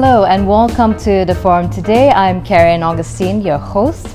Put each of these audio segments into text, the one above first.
Hello and welcome to the forum. Today I'm Karen Augustine, your host,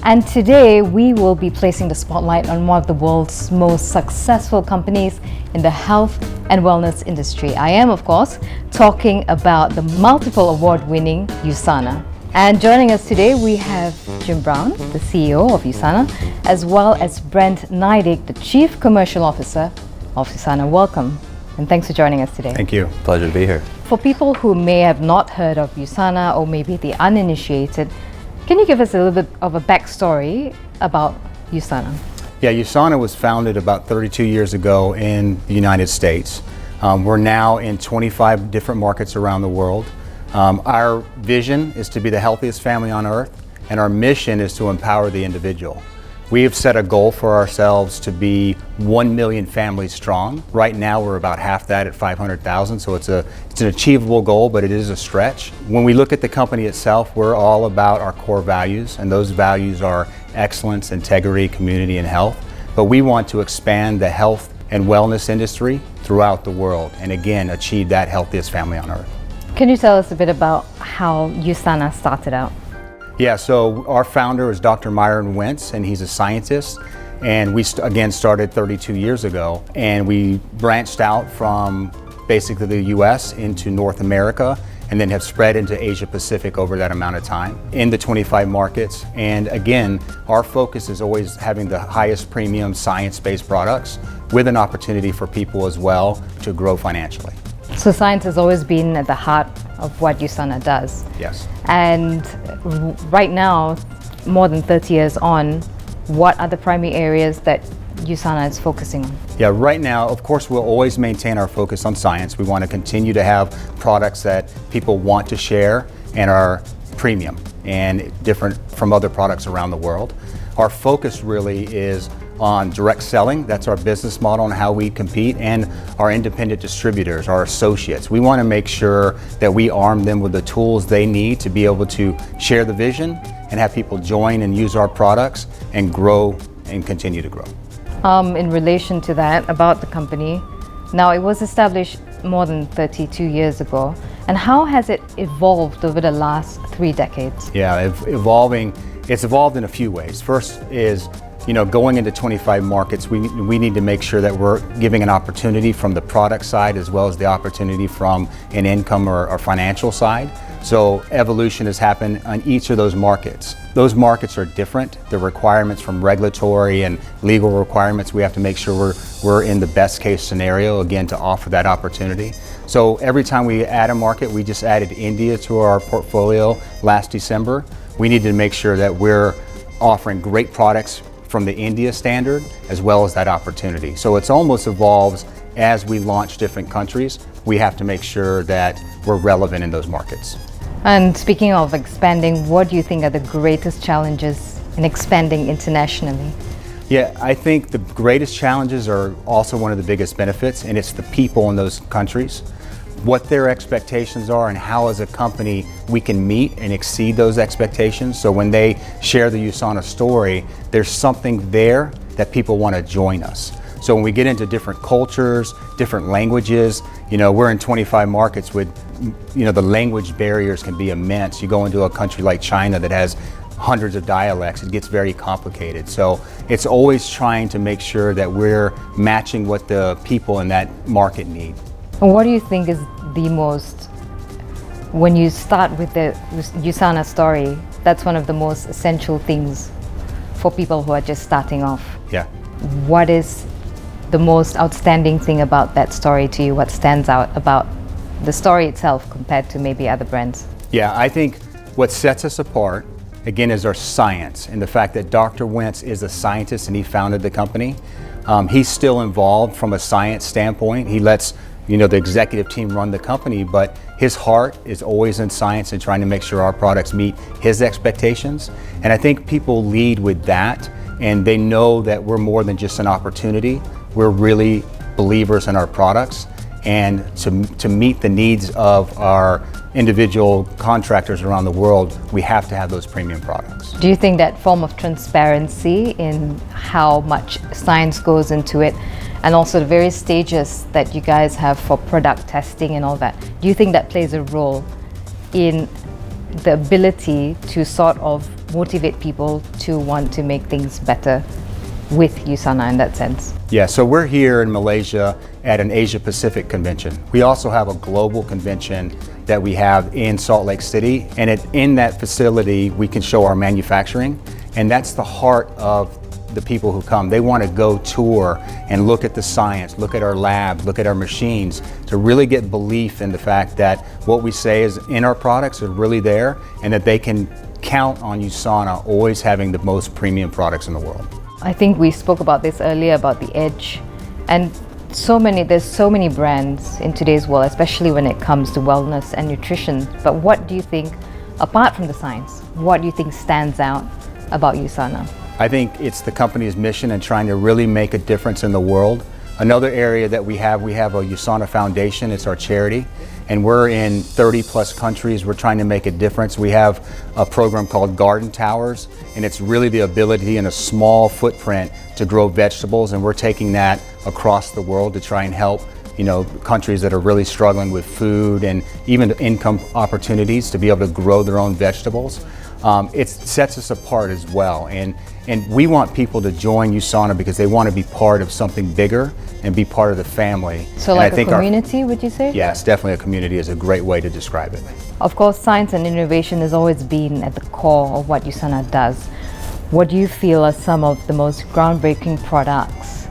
and today we will be placing the spotlight on one of the world's most successful companies in the health and wellness industry. I am, of course, talking about the multiple award-winning USANA. And joining us today we have Jim Brown, the CEO of USANA, as well as Brent Neidig, the Chief Commercial Officer of USANA. Welcome and thanks for joining us today. Thank you. Pleasure to be here. For people who may have not heard of USANA or maybe the uninitiated, can you give us a little bit of a backstory about USANA? Yeah, USANA was founded about 32 years ago in the United States. We're now in 25 different markets around the world. Our vision is to be the healthiest family on earth, and our mission is to empower the individual. We have set a goal for ourselves to be 1 million families strong. Right now we're about half that at 500,000, so it's an achievable goal, but it is a stretch. When we look at the company itself, we're all about our core values, and those values are excellence, integrity, community, and health. But we want to expand the health and wellness industry throughout the world, and again, achieve that healthiest family on earth. Can you tell us a bit about how USANA started out? Yeah, so our founder is Dr. Myron Wentz, and he's a scientist. And we again started 32 years ago, and we branched out from basically the US into North America, and then have spread into Asia Pacific over that amount of time in the 25 markets. And again, our focus is always having the highest premium science-based products with an opportunity for people as well to grow financially. So science has always been at the heart of what USANA does. Yes. And right now, more than 30 years on, what are the primary areas that USANA is focusing on? Yeah, right now, of course, we'll always maintain our focus on science. We want to continue to have products that people want to share and are premium and different from other products around the world. Our focus really is on direct selling. That's our business model and how we compete, and our independent distributors, our associates. We want to make sure that we arm them with the tools they need to be able to share the vision and have people join and use our products and grow and continue to grow. In relation to that, about the company, now it was established more than 32 years ago, and how has it evolved over the last 3 decades? Yeah, it's evolved in a few ways. First is, going into 25 markets, we need to make sure that we're giving an opportunity from the product side as well as the opportunity from an income or financial side. So evolution has happened on each of those markets. Those markets are different. The requirements from regulatory and legal requirements, we have to make sure we're in the best case scenario, again, to offer that opportunity. So every time we add a market, we just added India to our portfolio last December. We need to make sure that we're offering great products from the India standard as well as that opportunity. So it's almost evolves as we launch different countries. We have to make sure that we're relevant in those markets. And speaking of expanding, what do you think are the greatest challenges in expanding internationally? Yeah, I think the greatest challenges are also one of the biggest benefits, and it's the people in those countries, what their expectations are, and how as a company we can meet and exceed those expectations. So when they share the USANA story, there's something there that people want to join us. So when we get into different cultures, different languages, we're in 25 markets with, the language barriers can be immense. You go into a country like China that has hundreds of dialects, it gets very complicated. So it's always trying to make sure that we're matching what the people in that market need. And what do you think is the most, when you start with the USANA story, that's one of the most essential things for people who are just starting off? Yeah. What is the most outstanding thing about that story to you? What stands out about the story itself compared to maybe other brands? Yeah, I think what sets us apart, again, is our science and the fact that Dr. Wentz is a scientist and he founded the company. He's still involved from a science standpoint. He lets the executive team run the company, but his heart is always in science and trying to make sure our products meet his expectations. And I think people lead with that, and they know that we're more than just an opportunity. We're really believers in our products, and to meet the needs of our individual contractors around the world, we have to have those premium products. Do you think that form of transparency in how much science goes into it, and also the various stages that you guys have for product testing and all that, do you think that plays a role in the ability to sort of motivate people to want to make things better with USANA in that sense? Yeah, so we're here in Malaysia at an Asia Pacific convention. We also have a global convention that we have in Salt Lake City, and in that facility we can show our manufacturing, and that's the heart of the people who come. They want to go tour and look at the science, look at our lab, look at our machines, to really get belief in the fact that what we say is in our products are really there, and that they can count on USANA always having the most premium products in the world. I think we spoke about this earlier about the edge, and there's so many brands in today's world, especially when it comes to wellness and nutrition. But what do you think, apart from the science, what do you think stands out about USANA? I think it's the company's mission and trying to really make a difference in the world. Another area that we have a USANA Foundation. It's our charity, and we're in 30 plus countries. We're trying to make a difference. We have a program called Garden Towers, and it's really the ability in a small footprint to grow vegetables, and we're taking that across the world to try and help countries that are really struggling with food and even income opportunities to be able to grow their own vegetables. It sets us apart as well, and we want people to join USANA because they want to be part of something bigger and be part of the family. So and like a community, would you say? Yes, definitely a community is a great way to describe it. Of course, science and innovation has always been at the core of what USANA does. What do you feel are some of the most groundbreaking products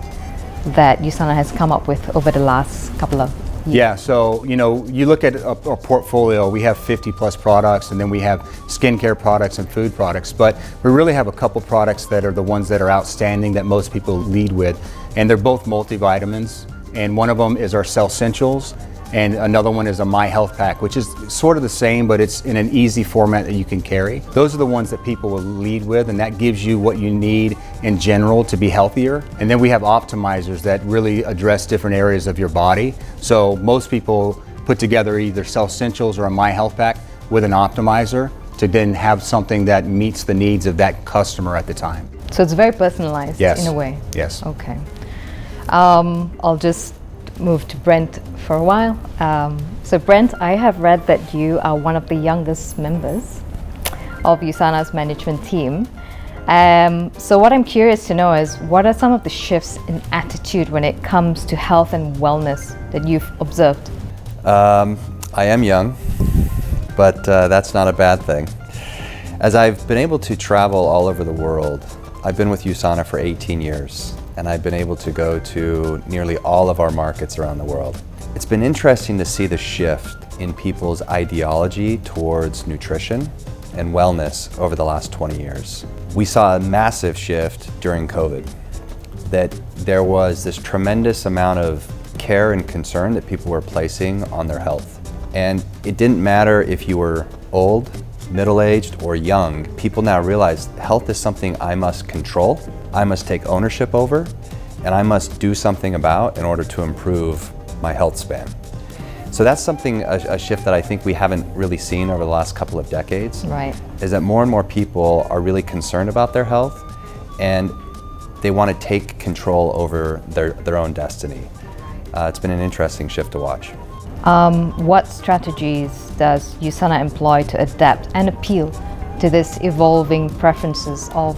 that USANA has come up with over the last couple of years? Yeah, so you look at a portfolio, we have 50 plus products, and then we have skincare products and food products, but we really have a couple products that are the ones that are outstanding that most people lead with, and they're both multivitamins, and one of them is our 𝐔𝐿, and another one is a My Health Pack, which is sort of the same, but it's in an easy format that you can carry. Those are the ones that people will lead with, and that gives you what you need in general to be healthier. And then we have optimizers that really address different areas of your body. So most people put together either 𝐔𝐿 or a My Health Pack with an optimizer to then have something that meets the needs of that customer at the time. So it's very personalized. Yes. In a way. Yes. Okay. I'll just move to Brent for a while. So Brent, I have read that you are one of the youngest members of USANA's management team. So what I'm curious to know is, what are some of the shifts in attitude when it comes to health and wellness that you've observed? I am young, but that's not a bad thing. As I've been able to travel all over the world, I've been with USANA for 18 years, and I've been able to go to nearly all of our markets around the world. It's been interesting to see the shift in people's ideology towards nutrition and wellness over the last 20 years. We saw a massive shift during COVID, that there was this tremendous amount of care and concern that people were placing on their health. And it didn't matter if you were old, middle-aged, or young. People now realize health is something I must control, I must take ownership over, and I must do something about in order to improve my health span. So that's something, a shift that I think we haven't really seen over the last couple of decades. Right. Is that more and more people are really concerned about their health, and they want to take control over their own destiny. It's been an interesting shift to watch. What strategies does USANA employ to adapt and appeal to this evolving preferences of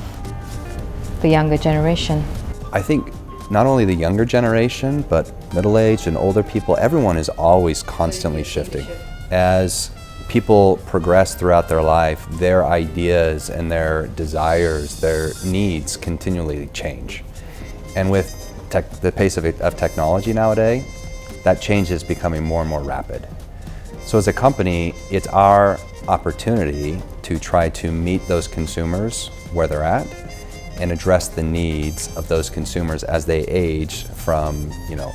the younger generation? I think not only the younger generation, but middle-aged and older people, everyone is always constantly shifting. As people progress throughout their life, their ideas and their desires, their needs continually change. And with the pace of technology nowadays, that change is becoming more and more rapid. So as a company, it's our opportunity to try to meet those consumers where they're at and address the needs of those consumers as they age from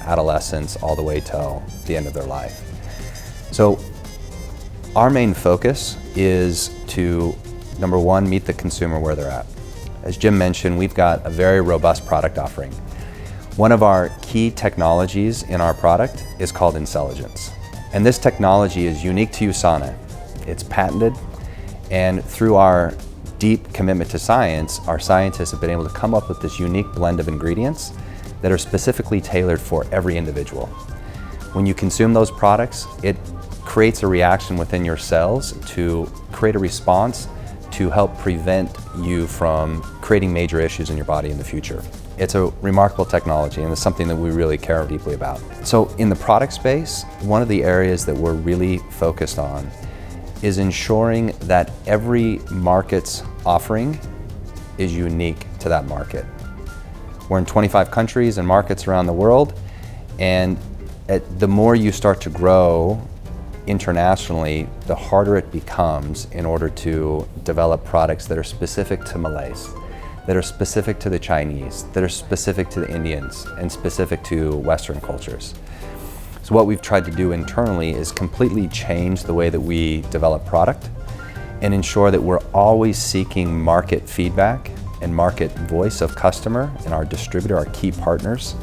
adolescence all the way till the end of their life. So our main focus is to, number one, meet the consumer where they're at. As Jim mentioned, we've got a very robust product offering. One of our key technologies in our product is called 𝐷𝐿. And this technology is unique to USANA. It's patented, and through our deep commitment to science, our scientists have been able to come up with this unique blend of ingredients that are specifically tailored for every individual. When you consume those products, it creates a reaction within your cells to create a response to help prevent you from creating major issues in your body in the future. It's a remarkable technology, and it's something that we really care deeply about. So in the product space, one of the areas that we're really focused on is ensuring that every market's offering is unique to that market. We're in 25 countries and markets around the world, and the more you start to grow internationally, the harder it becomes in order to develop products that are specific to Malays, that are specific to the Chinese, that are specific to the Indians, and specific to Western cultures. So what we've tried to do internally is completely change the way that we develop product and ensure that we're always seeking market feedback and market voice of customer and our distributor, our key partners,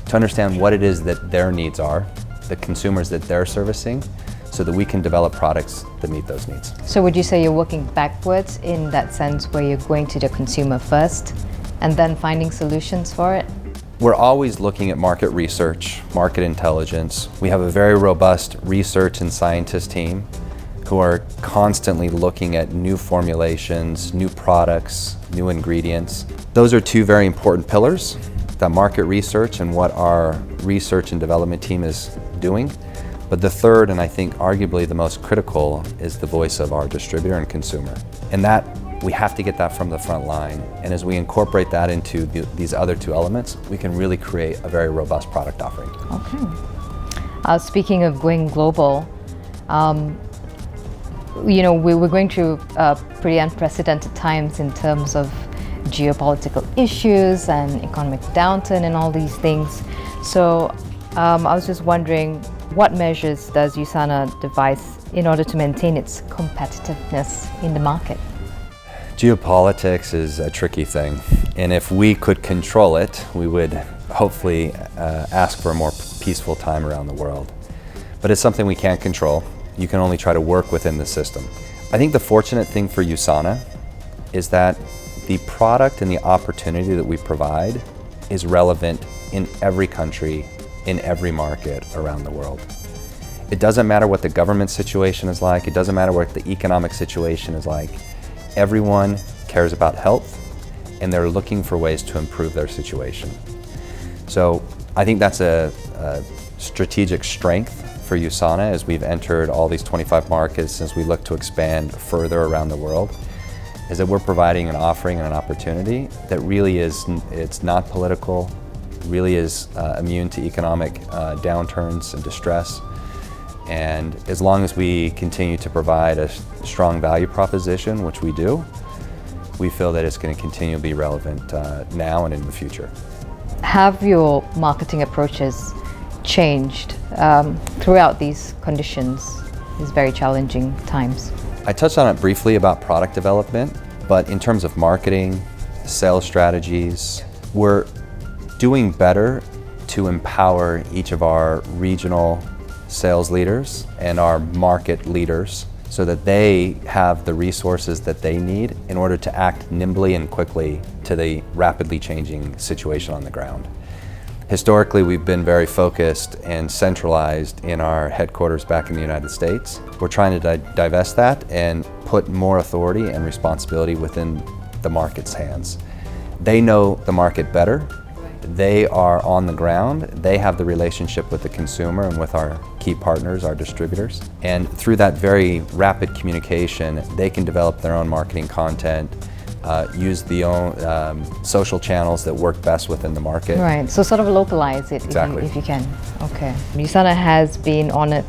to understand what it is that their needs are, the consumers that they're servicing, so that we can develop products that meet those needs. So would you say you're working backwards in that sense, where you're going to the consumer first and then finding solutions for it? We're always looking at market research, market intelligence. We have a very robust research and scientist team who are constantly looking at new formulations, new products, new ingredients. Those are two very important pillars, the market research and what our research and development team is doing. But the third, and I think arguably the most critical, is the voice of our distributor and consumer. And that, we have to get that from the front line. And as we incorporate that into these other two elements, we can really create a very robust product offering. Okay. Speaking of going global, you know, we're going through pretty unprecedented times in terms of geopolitical issues and economic downturn and all these things. So I was just wondering, what measures does USANA devise in order to maintain its competitiveness in the market? Geopolitics is a tricky thing, and if we could control it, we would hopefully ask for a more peaceful time around the world. But it's something we can't control. You can only try to work within the system. I think the fortunate thing for USANA is that the product and the opportunity that we provide is relevant in every country, in every market around the world. It doesn't matter what the government situation is like, it doesn't matter what the economic situation is like. Everyone cares about health, and they're looking for ways to improve their situation. So I think that's a strategic strength for USANA as we've entered all these 25 markets, as we look to expand further around the world, is that we're providing an offering and an opportunity that really is, it's not political, really is immune to economic downturns and distress. And as long as we continue to provide a strong value proposition, which we do, we feel that it's going to continue to be relevant now and in the future. Have your marketing approaches changed throughout these conditions, these very challenging times? I touched on it briefly about product development, but in terms of marketing, sales strategies, we're doing better to empower each of our regional sales leaders and our market leaders so that they have the resources that they need in order to act nimbly and quickly to the rapidly changing situation on the ground. Historically, we've been very focused and centralized in our headquarters back in the United States. We're trying to divest that and put more authority and responsibility within the market's hands. They know the market better. They are on the ground. They have the relationship with the consumer and with our key partners, our distributors. And through that very rapid communication, they can develop their own marketing content, use the own social channels that work best within the market. Right, so sort of localize it. Exactly. if you can. Okay. USANA has been honored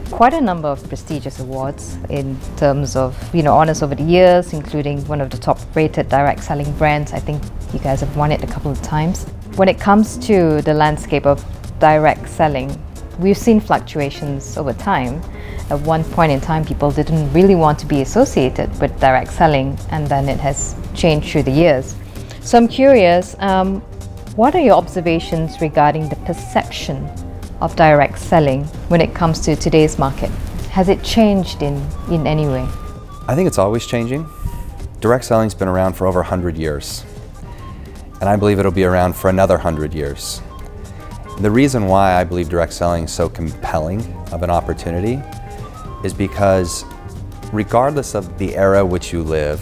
quite a number of prestigious awards in terms of, honors over the years, including one of the top rated direct selling brands. I think you guys have won it a couple of times. When it comes to the landscape of direct selling, we've seen fluctuations over time. At one point in time, people didn't really want to be associated with direct selling, and then it has changed through the years. So I'm curious, what are your observations regarding the perception of direct selling when it comes to today's market? Has it changed in any way? I think it's always changing. Direct selling's been around for over 100 years. And I believe it'll be around for another 100 years. The reason why I believe direct selling is so compelling of an opportunity is because regardless of the era which you live,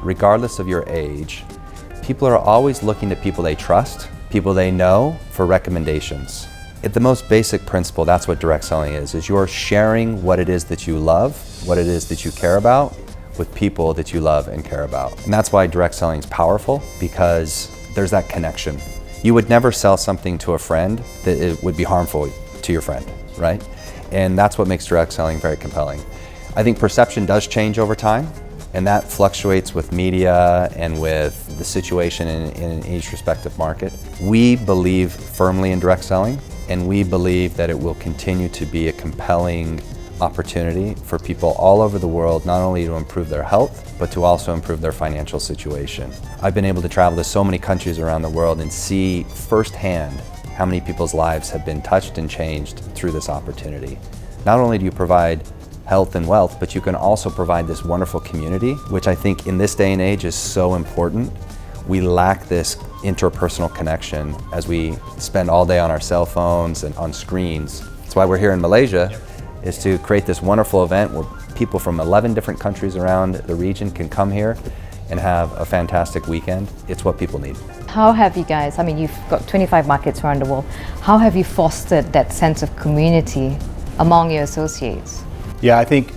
regardless of your age, people are always looking to people they trust, people they know for recommendations. At the most basic principle, that's what direct selling is you're sharing what it is that you love, what it is that you care about with people that you love and care about. And that's why direct selling is powerful, because there's that connection. You would never sell something to a friend that it would be harmful to your friend, right? And that's what makes direct selling very compelling. I think perception does change over time, and that fluctuates with media and with the situation in each respective market. We believe firmly in direct selling, and we believe that it will continue to be a compelling opportunity for people all over the world, not only to improve their health, but to also improve their financial situation. I've been able to travel to so many countries around the world and see firsthand how many people's lives have been touched and changed through this opportunity. Not only do you provide health and wealth, but you can also provide this wonderful community, which I think in this day and age is so important. We lack this interpersonal connection as we spend all day on our cell phones and on screens. That's why we're here in Malaysia, is to create this wonderful event where people from 11 different countries around the region can come here and have a fantastic weekend. It's what people need. How have you guys, I mean, you've got 25 markets around the world, how have you fostered that sense of community among your associates? Yeah, I think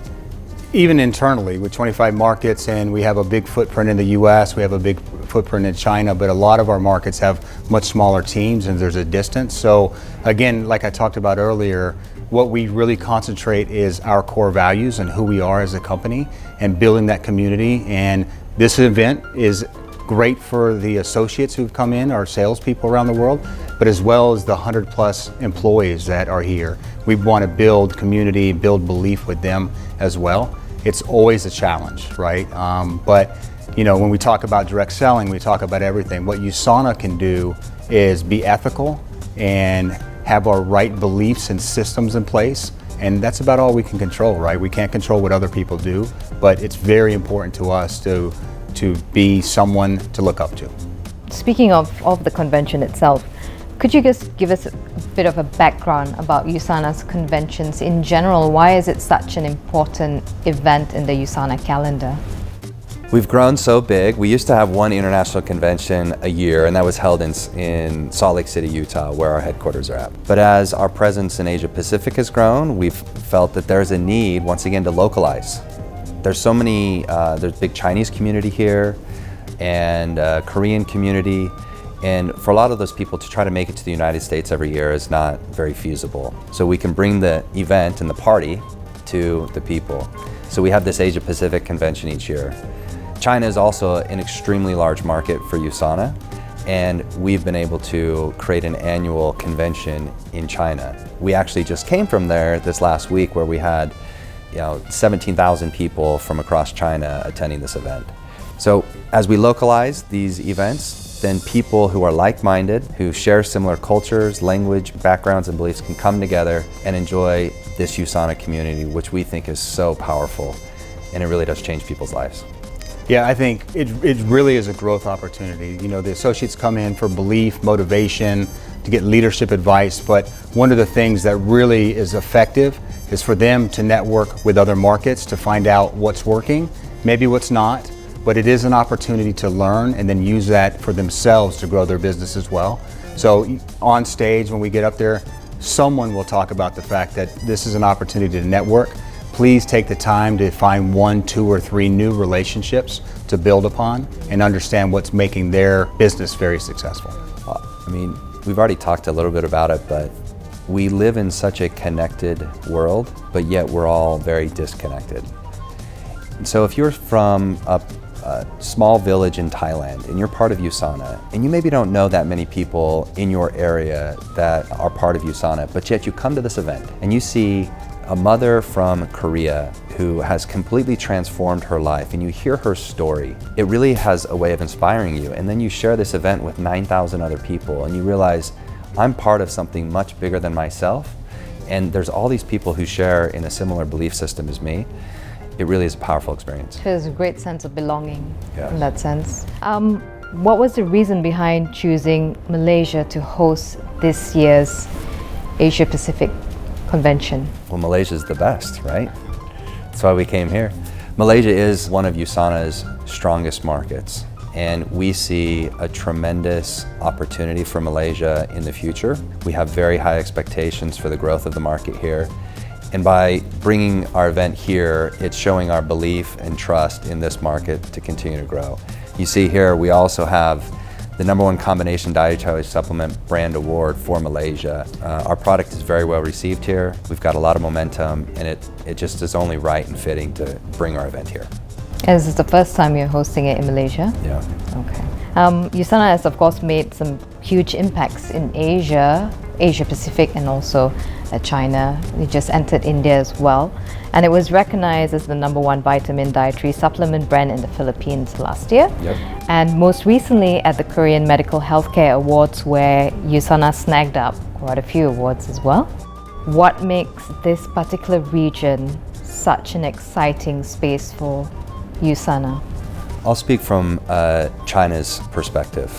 even internally with 25 markets, and we have a big footprint in the US, we have a big footprint in China, but a lot of our markets have much smaller teams and there's a distance. So again, like I talked about earlier, what we really concentrate is our core values and who we are as a company and building that community. And this event is great for the associates who've come in, our salespeople around the world, but as well as the 100+ employees that are here. We want to build community, build belief with them as well. It's always a challenge, right? But you know, when we talk about direct selling, we talk about everything. What USANA can do is be ethical and have our right beliefs and systems in place. And that's about all we can control, right? We can't control what other people do, but it's very important to us to be someone to look up to. Speaking of the convention itself, could you just give us a bit of a background about USANA's conventions in general? Why is it such an important event in the USANA calendar? We've grown so big. We used to have one international convention a year, and that was held in Salt Lake City, Utah, where our headquarters are at. But as our presence in Asia Pacific has grown, we've felt that there's a need, once again, to localize. There's so many, there's a big Chinese community here, and Korean community, and for a lot of those people to try to make it to the United States every year is not very feasible. So we can bring the event and the party to the people. So we have this Asia Pacific convention each year. China is also an extremely large market for USANA, and we've been able to create an annual convention in China. We actually just came from there this last week, where we had 17,000 people from across China attending this event. So as we localize these events, then people who are like-minded, who share similar cultures, language, backgrounds, and beliefs can come together and enjoy this USANA community, which we think is so powerful, and it really does change people's lives. Yeah, I think it really is a growth opportunity. You know, the associates come in for belief, motivation, to get leadership advice, but one of the things that really is effective is for them to network with other markets to find out what's working, maybe what's not, but it is an opportunity to learn and then use that for themselves to grow their business as well. So on stage, when we get up there, someone will talk about the fact that this is an opportunity to network. Please take the time to find 1, 2, or 3 new relationships to build upon and understand what's making their business very successful. I mean, we've already talked a little bit about it, but we live in such a connected world, but yet we're all very disconnected. So if you're from a small village in Thailand and you're part of USANA, and you maybe don't know that many people in your area that are part of USANA, but yet you come to this event and you see a mother from Korea who has completely transformed her life, and you hear her story, it really has a way of inspiring you. And then you share this event with 9,000 other people and you realize, I'm part of something much bigger than myself, and there's all these people who share in a similar belief system as me. It really is a powerful experience. There's a great sense of belonging. Yes. In that sense. what was the reason behind choosing Malaysia to host this year's Asia Pacific Convention? Well, Malaysia's the best, right? That's why we came here. Malaysia is one of USANA's strongest markets, and we see a tremendous opportunity for Malaysia in the future. We have very high expectations for the growth of the market here. And by bringing our event here, it's showing our belief and trust in this market to continue to grow. You see here, we also have the #1 combination dietary supplement brand award for Malaysia. Our product is very well received here. We've got a lot of momentum, and it just is only right and fitting to bring our event here. And this is the first time you're hosting it in Malaysia? Yeah. Okay. USANA has of course made some huge impacts in Asia Pacific, and also China. We just entered India as well. And it was recognized as the #1 vitamin dietary supplement brand in the Philippines last year. Yep. And most recently at the Korean Medical Healthcare Awards, where USANA snagged up quite a few awards as well. What makes this particular region such an exciting space for USANA? I'll speak from China's perspective.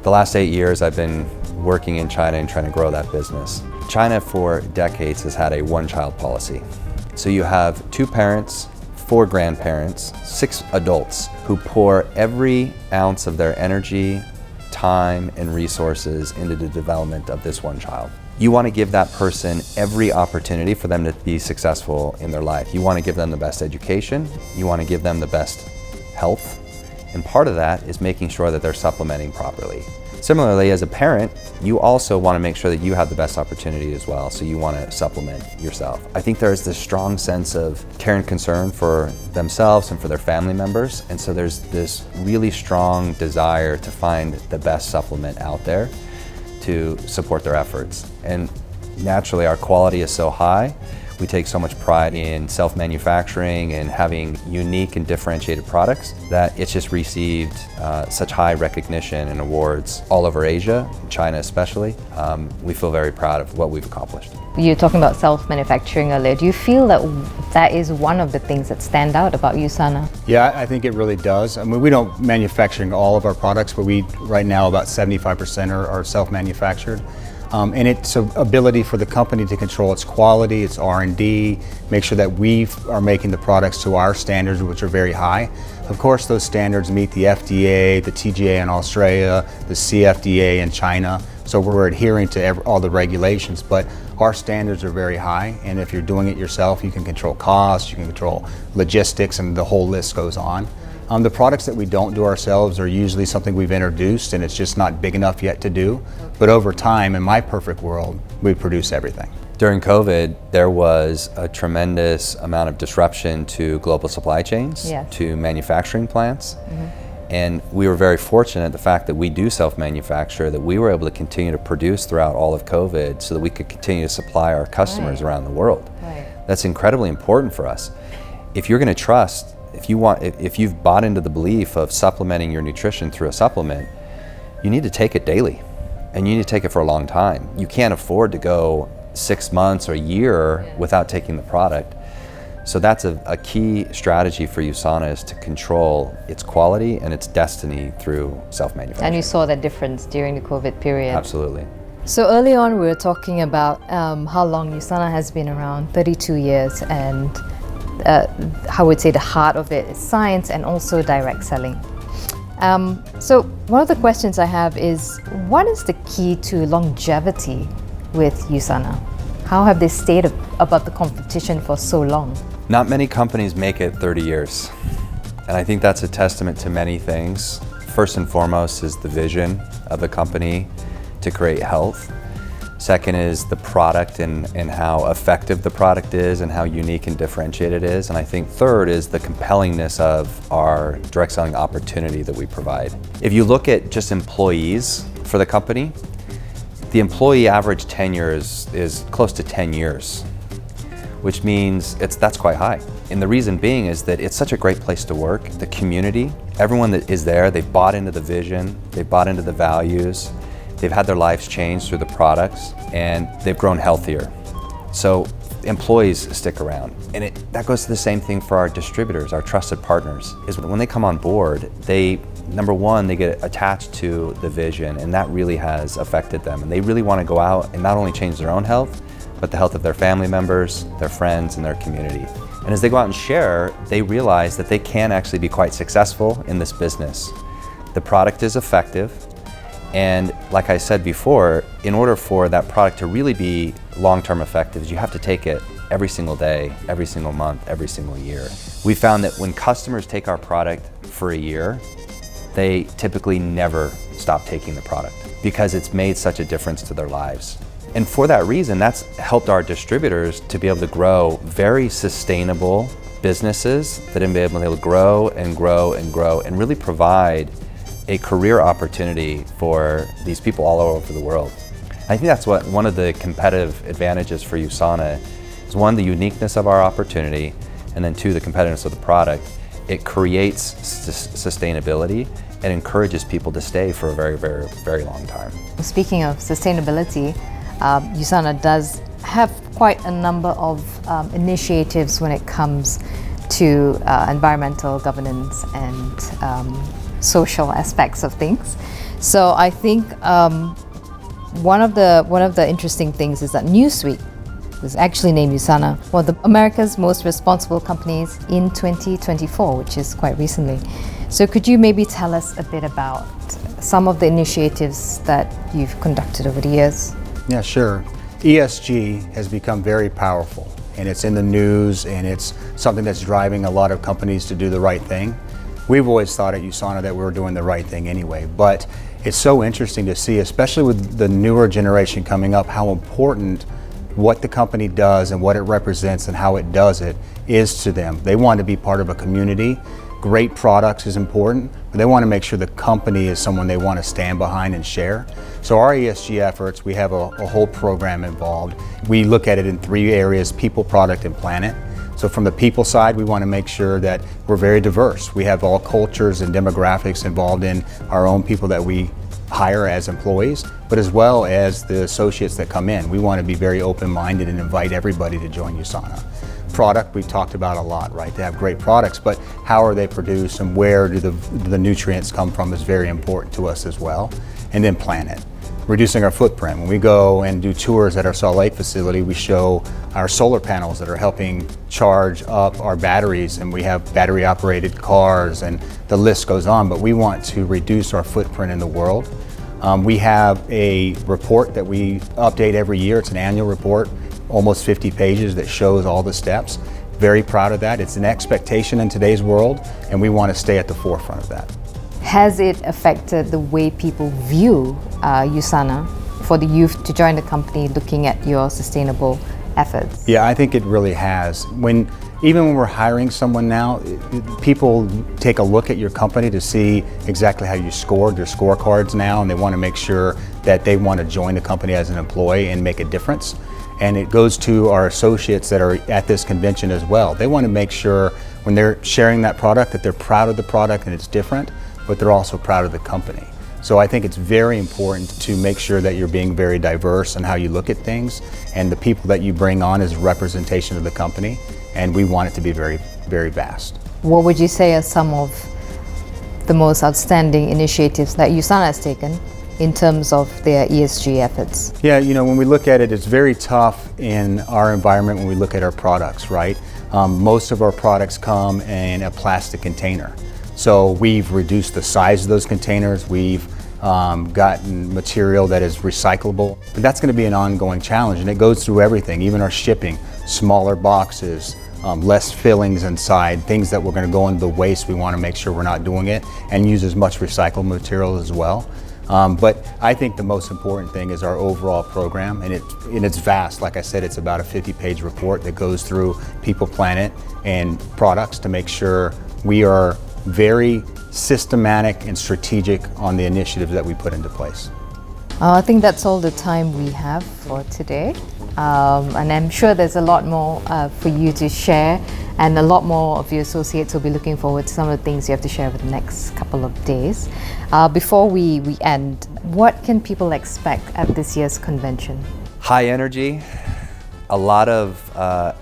The last 8 years I've been working in China and trying to grow that business. China for decades has had a one-child policy. So you have 2 parents, 4 grandparents, 6 adults who pour every ounce of their energy, time, and resources into the development of this one child. You want to give that person every opportunity for them to be successful in their life. You want to give them the best education, you want to give them the best health, and part of that is making sure that they're supplementing properly. Similarly, as a parent, you also want to make sure that you have the best opportunity as well, so you want to supplement yourself. I think there's this strong sense of care and concern for themselves and for their family members, and so there's this really strong desire to find the best supplement out there to support their efforts. And naturally, our quality is so high. We take so much pride in self-manufacturing and having unique and differentiated products that it's just received such high recognition and awards all over Asia, China especially. We feel very proud of what we've accomplished. You're talking about self-manufacturing earlier. Do you feel that that is one of the things that stand out about USANA? Yeah, I think it really does. I mean, we don't manufacture all of our products, but right now about 75% are self-manufactured. And it's an ability for the company to control its quality, its R&D, make sure that we are making the products to our standards, which are very high. Of course, those standards meet the FDA, the TGA in Australia, the CFDA in China. So we're adhering to all the regulations, but our standards are very high. And if you're doing it yourself, you can control costs, you can control logistics, and the whole list goes on. The products that we don't do ourselves are usually something we've introduced and it's just not big enough yet to do. But over time, in my perfect world, we produce everything. During COVID, there was a tremendous amount of disruption to global supply chains, Yes. to manufacturing plants. And we were very fortunate, the fact that we do self-manufacture, that we were able to continue to produce throughout all of COVID so that we could continue to supply our customers around the world. Right. That's incredibly important for us. If you're going to trust, if you've bought into the belief of supplementing your nutrition through a supplement, you need to take it daily, and you need to take it for a long time. You can't afford to go 6 months or a year without taking the product. So that's a key strategy for USANA, is to control its quality and its destiny through self-manufacturing. And you saw that difference during the COVID period. Absolutely. So early on, we were talking about how long USANA has been around, 32 years, and I would say the heart of it is science and also direct selling. So one of the questions I have is, what is the key to longevity with USANA? How have they stayed above the competition for so long? Not many companies make it 30 years. And I think that's a testament to many things. First and foremost is the vision of the company to create health. Second is the product and how effective the product is and how unique and differentiated it is. And I think third is the compellingness of our direct selling opportunity that we provide. If you look at just employees for the company, the employee average tenure is close to 10 years, which means that's quite high. And the reason being is that it's such a great place to work. The community, everyone that is there, they've bought into the vision, they've bought into the values, they've had their lives changed through the products, and they've grown healthier. So employees stick around. And that goes to the same thing for our distributors, our trusted partners, is when they come on board, number one, they get attached to the vision, and that really has affected them. And they really want to go out and not only change their own health, but the health of their family members, their friends, and their community. And as they go out and share, they realize that they can actually be quite successful in this business. The product is effective, and like I said before, in order for that product to really be long-term effective, you have to take it every single day, every single month, every single year. We found that when customers take our product for a year, they typically never stop taking the product because it's made such a difference to their lives. And for that reason, that's helped our distributors to be able to grow very sustainable businesses that have been able to grow and grow and grow and really provide a career opportunity for these people all over the world. I think that's one of the competitive advantages for USANA is, one, the uniqueness of our opportunity, and then two, the competitiveness of the product. It creates sustainability and encourages people to stay for a very, very, very long time. Speaking of sustainability, USANA does have quite a number of initiatives when it comes to environmental governance and social aspects of things. So I think one of the interesting things is that Newsweek was actually named USANA one of the America's most responsible companies in 2024, which is quite recently. So could you maybe tell us a bit about some of the initiatives that you've conducted over the years? Yeah, sure. ESG has become very powerful, and it's in the news, and it's something that's driving a lot of companies to do the right thing. We've always thought at USANA that we were doing the right thing anyway, but it's so interesting to see, especially with the newer generation coming up, how important what the company does and what it represents and how it does it is to them. They want to be part of a community. Great products is important, but they want to make sure the company is someone they want to stand behind and share. So our ESG efforts, we have a whole program involved. We look at it in 3 areas: people, product, and planet. So from the people side, we want to make sure that we're very diverse. We have all cultures and demographics involved in our own people that we hire as employees, but as well as the associates that come in. We want to be very open-minded and invite everybody to join USANA. Product, we've talked about a lot, right? They have great products, but how are they produced and where do the nutrients come from is very important to us as well. And then planet, reducing our footprint. When we go and do tours at our Salt Lake facility, we show our solar panels that are helping charge up our batteries, and we have battery operated cars, and the list goes on, but we want to reduce our footprint in the world. We have a report that we update every year. It's an annual report, almost 50 pages, that shows all the steps. Very proud of that. It's an expectation in today's world, and we want to stay at the forefront of that. Has it affected the way people view USANA for the youth to join the company looking at your sustainable efforts? Yeah, I think it really has. Even when we're hiring someone now, people take a look at your company to see exactly how you scored, their scorecards now, and they want to make sure that they want to join the company as an employee and make a difference. And it goes to our associates that are at this convention as well. They want to make sure when they're sharing that product that they're proud of the product and it's different, but they're also proud of the company. So I think it's very important to make sure that you're being very diverse in how you look at things, and the people that you bring on is representation of the company, and we want it to be very, very vast. What would you say are some of the most outstanding initiatives that USANA has taken in terms of their ESG efforts? Yeah, when we look at it, it's very tough in our environment when we look at our products, right? Most of our products come in a plastic container. So we've reduced the size of those containers. We've gotten material that is recyclable. But that's going to be an ongoing challenge, and it goes through everything, even our shipping, smaller boxes, less fillings inside, things that we're going to go into the waste. We want to make sure we're not doing it and use as much recycled material as well. But I think the most important thing is our overall program, and it's vast. Like I said, it's about a 50-page report that goes through people, planet, and products to make sure we are very systematic and strategic on the initiatives that we put into place. I think that's all the time we have for today. And I'm sure there's a lot more for you to share, and a lot more of your associates will be looking forward to some of the things you have to share over the next couple of days. Before we end, what can people expect at this year's convention? High energy, a lot of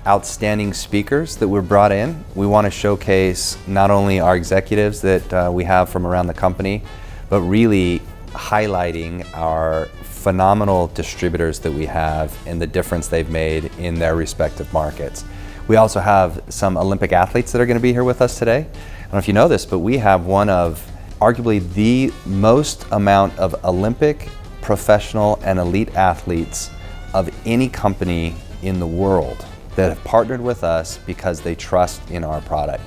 outstanding speakers that were brought in. We want to showcase not only our executives that we have from around the company, but really highlighting our phenomenal distributors that we have and the difference they've made in their respective markets. We also have some Olympic athletes that are going to be here with us today. I don't know if you know this, but we have one of arguably the most amount of Olympic, professional, and elite athletes of any company in the world that have partnered with us because they trust in our product.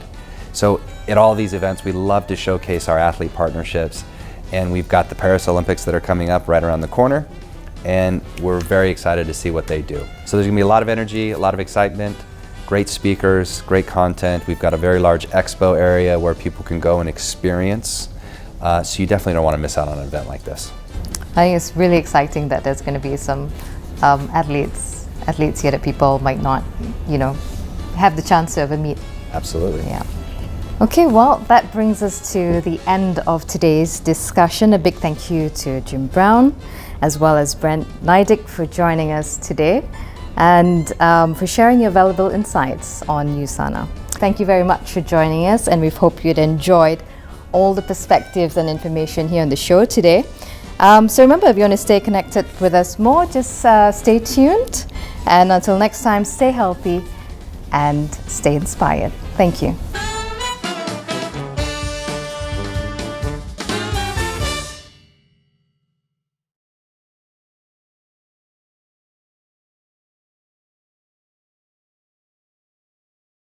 So at all these events, we love to showcase our athlete partnerships, and we've got the Paris Olympics that are coming up right around the corner, and we're very excited to see what they do. So there's gonna be a lot of energy, a lot of excitement, great speakers, great content. We've got a very large expo area where people can go and experience. So you definitely don't want to miss out on an event like this. I think it's really exciting that there's going to be some athletes here that people might not, have the chance to ever meet. Absolutely. Yeah. Okay, well, that brings us to the end of today's discussion. A big thank you to Jim Brown, as well as Brent Neidig for joining us today, and for sharing your valuable insights on USANA. Thank you very much for joining us, and we hope you'd enjoyed all the perspectives and information here on the show today. So remember, if you want to stay connected with us more, just stay tuned. And until next time, stay healthy and stay inspired. Thank you.